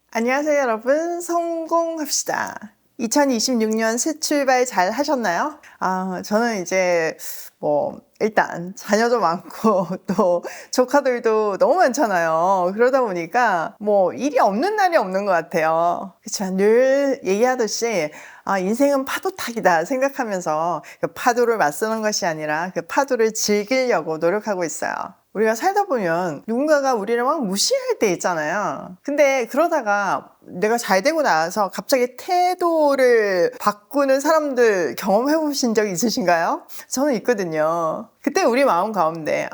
안녕하세요, 여러분. 성공합시다. 2026년 새 출발 잘 하셨나요? 저는 이제 일단 자녀도 많고 또 조카들도 너무 많잖아요. 그러다 보니까 일이 없는 날이 없는 것 같아요. 그렇지만 늘 얘기하듯이 인생은 파도 타기다 생각하면서 그 파도를 맞서는 것이 아니라 그 파도를 즐기려고 노력하고 있어요. 우리가 살다 보면 누군가가 우리를 막 무시할 때 있잖아요. 근데 그러다가 내가 잘 되고 나서 갑자기 태도를 바꾸는 사람들 경험해 보신 적 있으신가요? 저는 있거든요. 그때 우리 마음 가운데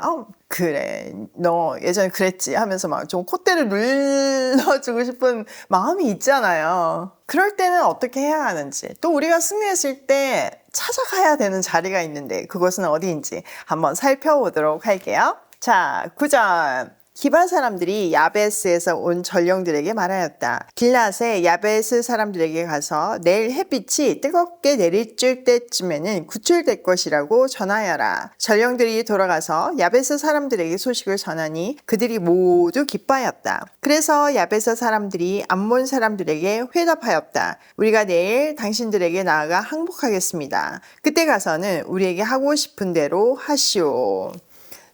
그래 너 예전에 그랬지 하면서 막 좀 콧대를 눌러주고 싶은 마음이 있잖아요. 그럴 때는 어떻게 해야 하는지, 또 우리가 승리했을 때 찾아가야 되는 자리가 있는데 그것은 어디인지 한번 살펴보도록 할게요. 자, 9절. 기반 사람들이 야베스에서 온 전령들에게 말하였다. 길앗의 야베스 사람들에게 가서 내일 햇빛이 뜨겁게 내리쬐 때쯤에는 구출될 것이라고 전하여라. 전령들이 돌아가서 야베스 사람들에게 소식을 전하니 그들이 모두 기뻐하였다. 그래서 야베스 사람들이 암몬 사람들에게 회답하였다. 우리가 내일 당신들에게 나아가 항복하겠습니다. 그때 가서는 우리에게 하고 싶은 대로 하시오.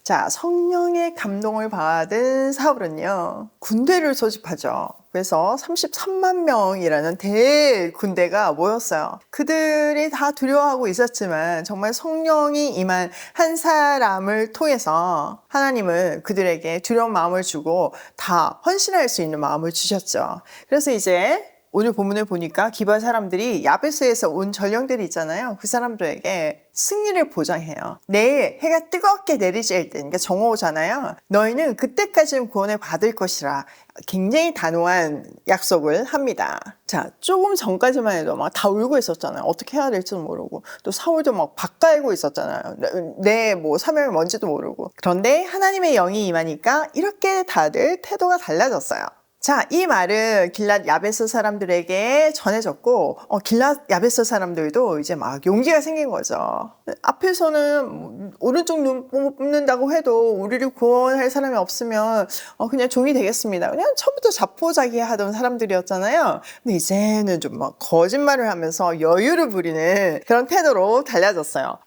자, 성령의 감동을 받은 사울은요, 군대를 소집하죠. 그래서 33만 명이라는 대군대가 모였어요. 그들이 다 두려워하고 있었지만 정말 성령이 임한 한 사람을 통해서 하나님은 그들에게 두려운 마음을 주고 다 헌신할 수 있는 마음을 주셨죠. 그래서 이제 오늘 본문을 보니까 기브아 사람들이 야베스에서 온 전령들이 있잖아요. 그 사람들에게 승리를 보장해요. 내일 해가 뜨겁게 내리쬐 때, 그러니까 정오잖아요. 너희는 그때까지는 구원을 받을 것이라 굉장히 단호한 약속을 합니다. 자, 조금 전까지만 해도 막 다 울고 있었잖아요. 어떻게 해야 될지도 모르고, 또 사울도 막 밭갈고 있었잖아요. 내 사명이 뭔지도 모르고. 그런데 하나님의 영이 임하니까 이렇게 다들 태도가 달라졌어요. 자, 이 말은 길앗 야베스 사람들에게 전해졌고, 길앗 야베스 사람들도 이제 막 용기가 생긴 거죠. 앞에서는 오른쪽 눈 뽑는다고 해도 우리를 구원할 사람이 없으면 그냥 종이 되겠습니다. 그냥 처음부터 자포자기 하던 사람들이었잖아요. 근데 이제는 좀 막 거짓말을 하면서 여유를 부리는 그런 태도로 달라졌어요.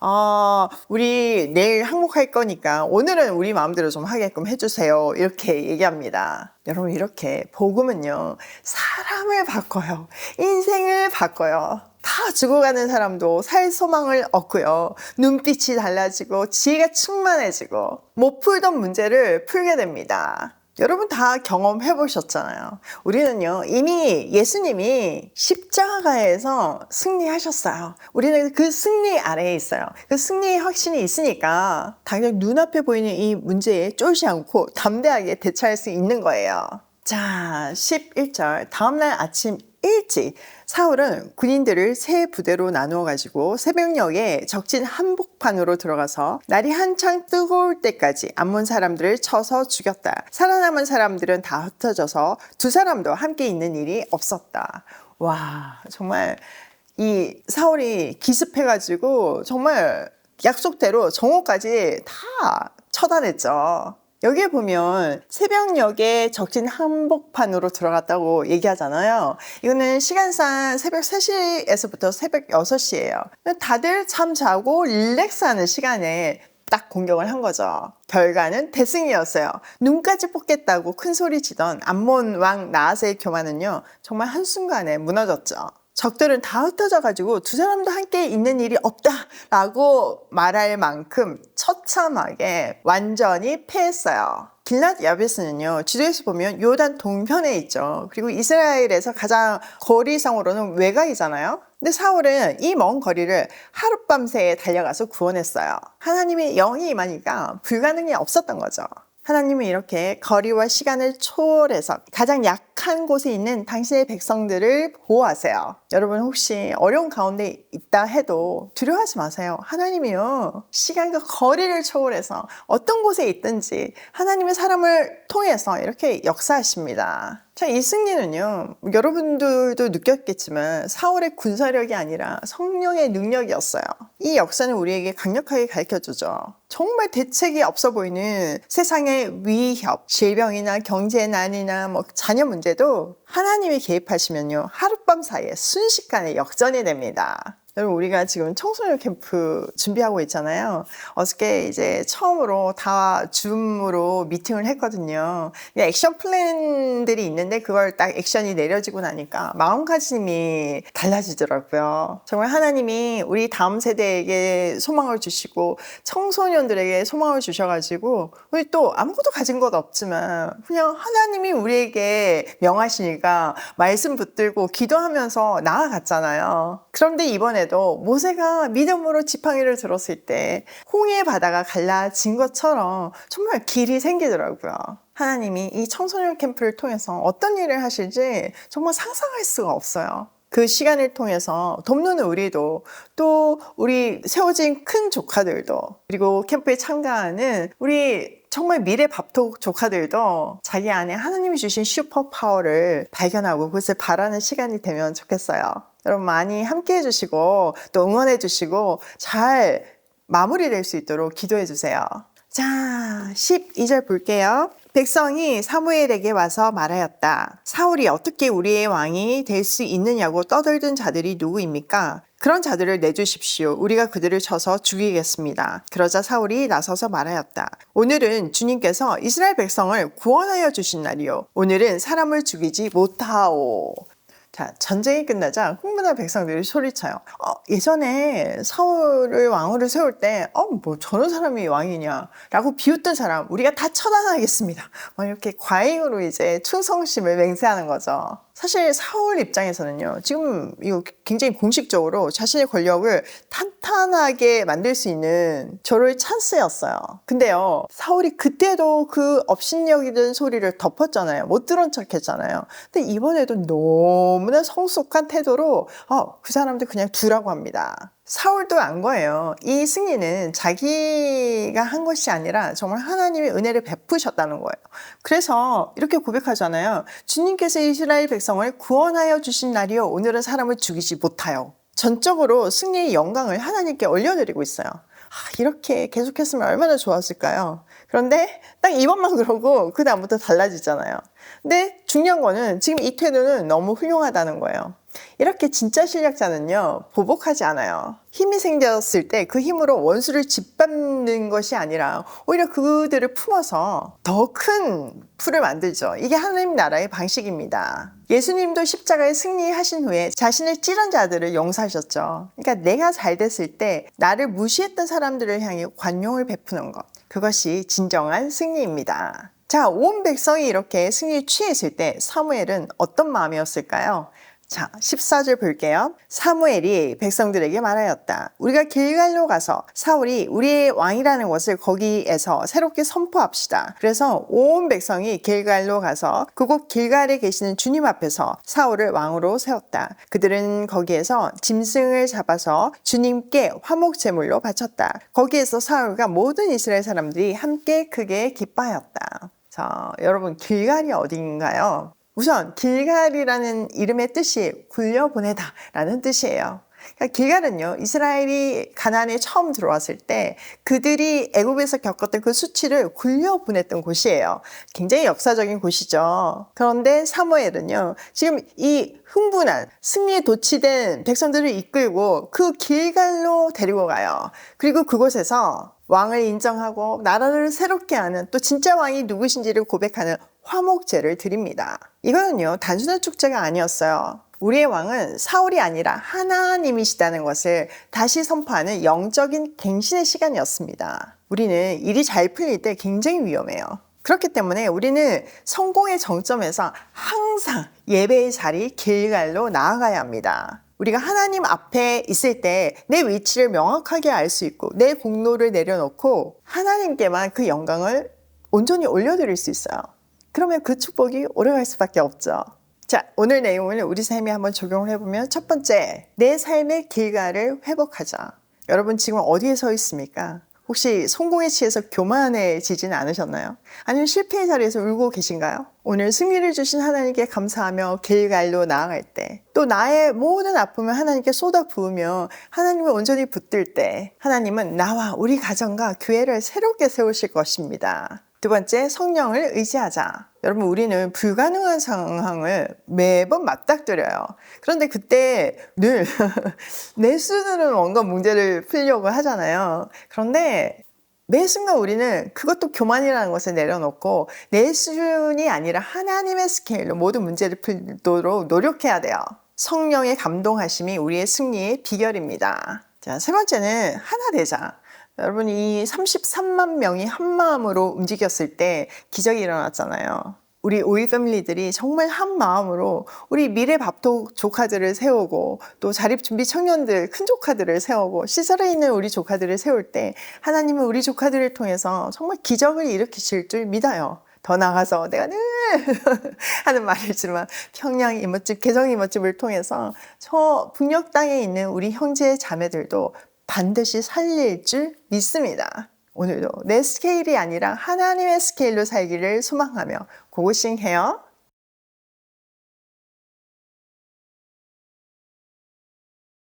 우리 내일 항복할 거니까 오늘은 우리 마음대로 좀 하게끔 해주세요. 이렇게 얘기합니다. 여러분, 이렇게 복음은요, 사람을 바꿔요. 인생을 바꿔요. 다 죽어가는 사람도 살 소망을 얻고요. 눈빛이 달라지고 지혜가 충만해지고 못 풀던 문제를 풀게 됩니다. 여러분 다 경험해 보셨잖아요. 우리는요, 이미 예수님이 십자가에서 승리하셨어요. 우리는 그 승리 아래에 있어요. 그 승리의 확신이 있으니까 당장 눈앞에 보이는 이 문제에 쫄지 않고 담대하게 대처할 수 있는 거예요. 자, 11절. 다음날 아침 일찍 사울은 군인들을 세 부대로 나누어 가지고 새벽녘에 적진 한복판으로 들어가서 날이 한창 뜨거울 때까지 암몬 사람들을 쳐서 죽였다. 살아남은 사람들은 다 흩어져서 두 사람도 함께 있는 일이 없었다. 와, 정말 이 사울이 기습해가지고 정말 약속대로 정오까지 다 처단했죠. 여기에 보면 새벽녘에 적진 한복판으로 들어갔다고 얘기하잖아요. 이거는 시간상 새벽 3시에서부터 새벽 6시예요. 다들 잠 자고 릴렉스하는 시간에 딱 공격을 한 거죠. 결과는 대승이었어요. 눈까지 뽑겠다고 큰 소리 치던 암몬 왕 나하스의 교만은요, 정말 한순간에 무너졌죠. 적들은 다 흩어져가지고 두 사람도 함께 있는 일이 없다라고 말할 만큼 처참하게 완전히 패했어요. 길앗 야베스는요, 지도에서 보면 요단 동편에 있죠. 그리고 이스라엘에서 가장 거리상으로는 외곽이잖아요. 근데 사울은 이 먼 거리를 하룻밤새 달려가서 구원했어요. 하나님의 영이 임하니까 불가능이 없었던 거죠. 하나님은 이렇게 거리와 시간을 초월해서 가장 약한 곳에 있는 당신의 백성들을 보호하세요. 여러분 혹시 어려운 가운데 있다 해도 두려워하지 마세요. 하나님이요, 시간과 거리를 초월해서 어떤 곳에 있든지 하나님의 사람을 통해서 이렇게 역사하십니다. 자, 이 승리는요, 여러분들도 느꼈겠지만 사울의 군사력이 아니라 성령의 능력이었어요. 이 역사는 우리에게 강력하게 가르쳐주죠. 정말 대책이 없어 보이는 세상의 위협, 질병이나 경제난이나 자녀 문제도 하나님이 개입하시면요, 하룻밤 사이에 순식간에 역전이 됩니다. 여러분, 우리가 지금 청소년 캠프 준비하고 있잖아요. 어저께 이제 처음으로 다 줌으로 미팅을 했거든요. 액션 플랜들이 있는데 그걸 딱 액션이 내려지고 나니까 마음가짐이 달라지더라고요. 정말 하나님이 우리 다음 세대에게 소망을 주시고 청소년들에게 소망을 주셔가지고 우리 또 아무것도 가진 것 없지만 그냥 하나님이 우리에게 명하시니까 말씀 붙들고 기도하면서 나아갔잖아요. 그런데 이번에도 모세가 믿음으로 지팡이를 들었을 때 홍해의 바다가 갈라진 것처럼 정말 길이 생기더라고요. 하나님이 이 청소년 캠프를 통해서 어떤 일을 하실지 정말 상상할 수가 없어요. 그 시간을 통해서 돕는 우리도, 또 우리 세워진 큰 조카들도, 그리고 캠프에 참가하는 우리 정말 미래 밥톡 조카들도 자기 안에 하나님이 주신 슈퍼 파워를 발견하고 그것을 바라는 시간이 되면 좋겠어요. 여러분, 많이 함께 해주시고 또 응원해 주시고 잘 마무리될 수 있도록 기도해 주세요. 자, 12절 볼게요. 백성이 사무엘에게 와서 말하였다. 사울이 어떻게 우리의 왕이 될 수 있느냐고 떠들던 자들이 누구입니까? 그런 자들을 내주십시오. 우리가 그들을 쳐서 죽이겠습니다. 그러자 사울이 나서서 말하였다. 오늘은 주님께서 이스라엘 백성을 구원하여 주신 날이요. 오늘은 사람을 죽이지 못하오. 자, 전쟁이 끝나자 흥분한 백성들이 소리쳐요. 예전에 사울을 왕으로 세울 때, 뭐 저런 사람이 왕이냐 라고 비웃던 사람 우리가 다 처단하겠습니다. 이렇게 과잉으로 이제 충성심을 맹세하는 거죠. 사실 사울 입장에서는요, 지금 이거 굉장히 공식적으로 자신의 권력을 탄탄하게 만들 수 있는 저럴 찬스였어요. 근데요, 사울이 그때도 그 업신여기던 소리를 덮었잖아요. 못 들은 척 했잖아요. 근데 이번에도 너무나 성숙한 태도로 그 사람들 그냥 두라고 합니다. 사울도 안 거예요. 이 승리는 자기가 한 것이 아니라 정말 하나님의 은혜를 베푸셨다는 거예요. 그래서 이렇게 고백하잖아요. 주님께서 이스라엘 백성을 구원하여 주신 날이요. 오늘은 사람을 죽이지 못하여. 전적으로 승리의 영광을 하나님께 올려드리고 있어요. 이렇게 계속했으면 얼마나 좋았을까요? 그런데 딱 이번만 그러고 그 다음부터 달라지잖아요. 근데 중요한 거는 지금 이 태도는 너무 훌륭하다는 거예요. 이렇게 진짜 실력자는요, 보복하지 않아요. 힘이 생겼을 때 그 힘으로 원수를 짓밟는 것이 아니라 오히려 그들을 품어서 더 큰 풀을 만들죠. 이게 하나님 나라의 방식입니다. 예수님도 십자가에 승리하신 후에 자신을 찌른 자들을 용서하셨죠. 그러니까 내가 잘 됐을 때 나를 무시했던 사람들을 향해 관용을 베푸는 것, 그것이 진정한 승리입니다. 자, 온 백성이 이렇게 승리에 취했을 때 사무엘은 어떤 마음이었을까요? 자, 14절 볼게요. 사무엘이 백성들에게 말하였다. 우리가 길갈로 가서 사울이 우리의 왕이라는 것을 거기에서 새롭게 선포합시다. 그래서 온 백성이 길갈로 가서 그곳 길갈에 계시는 주님 앞에서 사울을 왕으로 세웠다. 그들은 거기에서 짐승을 잡아서 주님께 화목 제물로 바쳤다. 거기에서 사울과 모든 이스라엘 사람들이 함께 크게 기뻐하였다. 자, 여러분, 길갈이 어디인가요? 우선 길갈이라는 이름의 뜻이 굴려보내다 라는 뜻이에요. 그러니까 길갈은요, 이스라엘이 가나안에 처음 들어왔을 때 그들이 애굽에서 겪었던 그 수치를 굴려보냈던 곳이에요. 굉장히 역사적인 곳이죠. 그런데 사무엘은요, 지금 이 흥분한 승리에 도취된 백성들을 이끌고 그 길갈로 데리고 가요. 그리고 그곳에서 왕을 인정하고 나라를 새롭게 하는, 또 진짜 왕이 누구신지를 고백하는 화목제를 드립니다. 이거는요, 단순한 축제가 아니었어요. 우리의 왕은 사울이 아니라 하나님이시다는 것을 다시 선포하는 영적인 갱신의 시간이었습니다. 우리는 일이 잘 풀릴 때 굉장히 위험해요. 그렇기 때문에 우리는 성공의 정점에서 항상 예배의 자리 길갈로 나아가야 합니다. 우리가 하나님 앞에 있을 때 내 위치를 명확하게 알 수 있고 내 공로를 내려놓고 하나님께만 그 영광을 온전히 올려드릴 수 있어요. 그러면 그 축복이 오래갈 수밖에 없죠. 자, 오늘 내용을 우리 삶에 한번 적용을 해보면, 첫 번째, 내 삶의 길갈을 회복하자. 여러분 지금 어디에 서 있습니까? 혹시 성공에 취해서 교만해지진 않으셨나요? 아니면 실패의 자리에서 울고 계신가요? 오늘 승리를 주신 하나님께 감사하며 길갈로 나아갈 때, 또 나의 모든 아픔을 하나님께 쏟아 부으며 하나님을 온전히 붙들 때, 하나님은 나와 우리 가정과 교회를 새롭게 세우실 것입니다. 두 번째, 성령을 의지하자. 여러분, 우리는 불가능한 상황을 매번 맞닥뜨려요. 그런데 그때 늘 내 수준으로 뭔가 문제를 풀려고 하잖아요. 그런데 매 순간 우리는 그것도 교만이라는 것을 내려놓고 내 수준이 아니라 하나님의 스케일로 모든 문제를 풀도록 노력해야 돼요. 성령의 감동하심이 우리의 승리의 비결입니다. 자, 세 번째는 하나 되자. 여러분, 이 33만 명이 한 마음으로 움직였을 때 기적이 일어났잖아요. 우리 오이 패밀리들이 정말 한 마음으로 우리 미래 밥톡 조카들을 세우고, 또 자립준비 청년들 큰 조카들을 세우고, 시설에 있는 우리 조카들을 세울 때 하나님은 우리 조카들을 통해서 정말 기적을 일으키실 줄 믿어요. 더 나아가서 내가 늘 하는 말이지만 평양 이모집, 개성 이모집을 통해서 저 북녘 땅에 있는 우리 형제 자매들도 반드시 살릴 줄 믿습니다. 오늘도 내 스케일이 아니라 하나님의 스케일로 살기를 소망하며 고고싱해요.